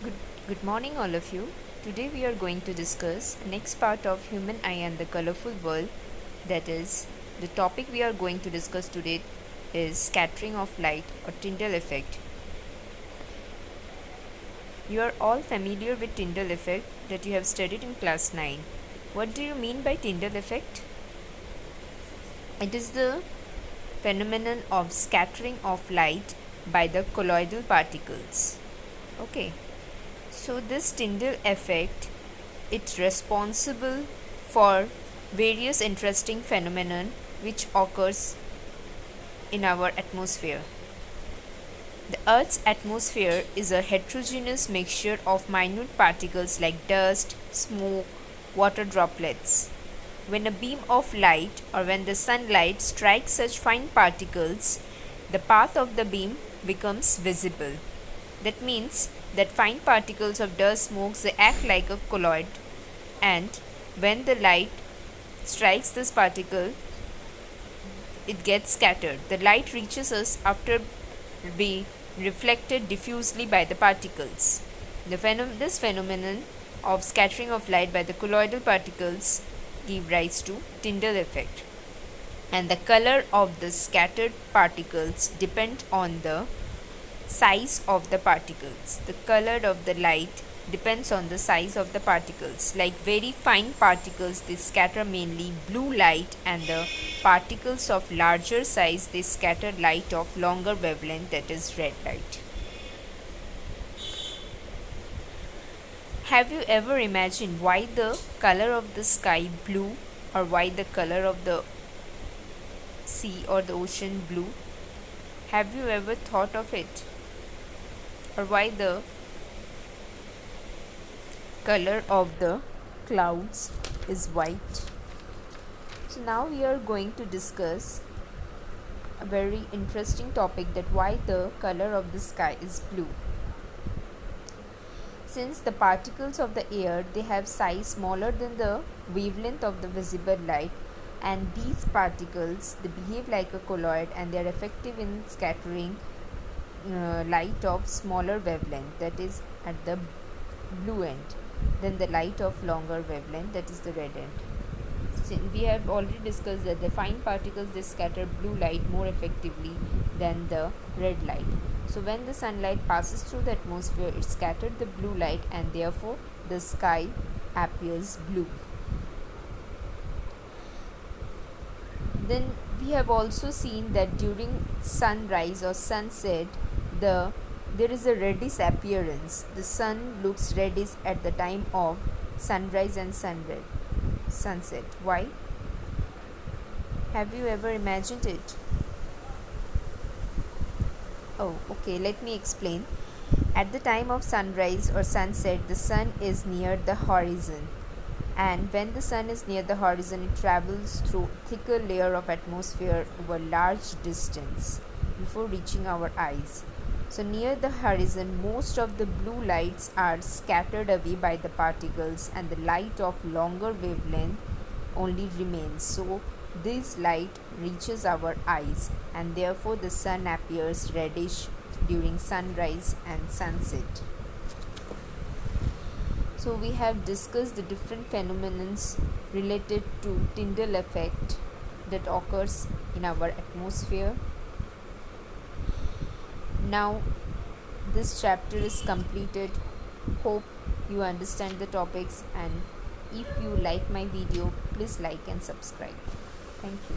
Good, good morning, all of you. Today we are going to discuss next part of human eye and the colorful world. That is, the topic we are going to discuss today is scattering of light or Tyndall effect. You are all familiar with Tyndall effect that you have studied in class 9. What do you mean by Tyndall effect? It is the phenomenon of scattering of light by the colloidal particles. Okay. So this Tyndall effect, it's responsible for various interesting phenomena which occurs in our atmosphere. The Earth's atmosphere is a heterogeneous mixture of minute particles like dust, smoke, water droplets. When a beam of light or when the sunlight strikes such fine particles, the path of the beam becomes visible. That means that fine particles of dust, smokes, they act like a colloid, and when the light strikes this particle, it gets scattered. The light reaches us after being reflected diffusely by the particles. This phenomenon of scattering of light by the colloidal particles give rise to Tyndall effect. And the color of the scattered particles depend on the size of the particles. The color of the light depends on the size of the particles. Like very fine particles, they scatter mainly blue light, and the particles of larger size, they scatter light of longer wavelength, that is red light. Have you ever imagined why the color of the sky blue, or why the color of the sea or the ocean blue? Have you ever thought of it? Or why the color of the clouds is white? So now we are going to discuss a very interesting topic, that why the color of the sky is blue. Since the particles of the air, they have size smaller than the wavelength of the visible light, and these particles, they behave like a colloid, and they are effective in scattering light of smaller wavelength, that is at the blue end, than the light of longer wavelength, that is the red end. We have already discussed that the fine particles, they scatter blue light more effectively than the red light. So when the sunlight passes through the atmosphere, it scattered the blue light, and therefore the sky appears blue. Then we have also seen that during sunrise or sunset, there is a reddish appearance. The sun looks reddish at the time of sunrise and sunset. Why? Have you ever imagined it? Oh, okay, let me explain. At the time of sunrise or sunset, the sun is near the horizon, and when the sun is near the horizon, it travels through thicker layer of atmosphere over large distance before reaching our eyes. So near the horizon, most of the blue lights are scattered away by the particles, and the light of longer wavelength only remains. So this light reaches our eyes, and therefore the sun appears reddish during sunrise and sunset. So we have discussed the different phenomena related to Tyndall effect that occurs in our atmosphere. Now this chapter is completed. Hope you understand the topics, and if you like my video, please like and subscribe. Thank you.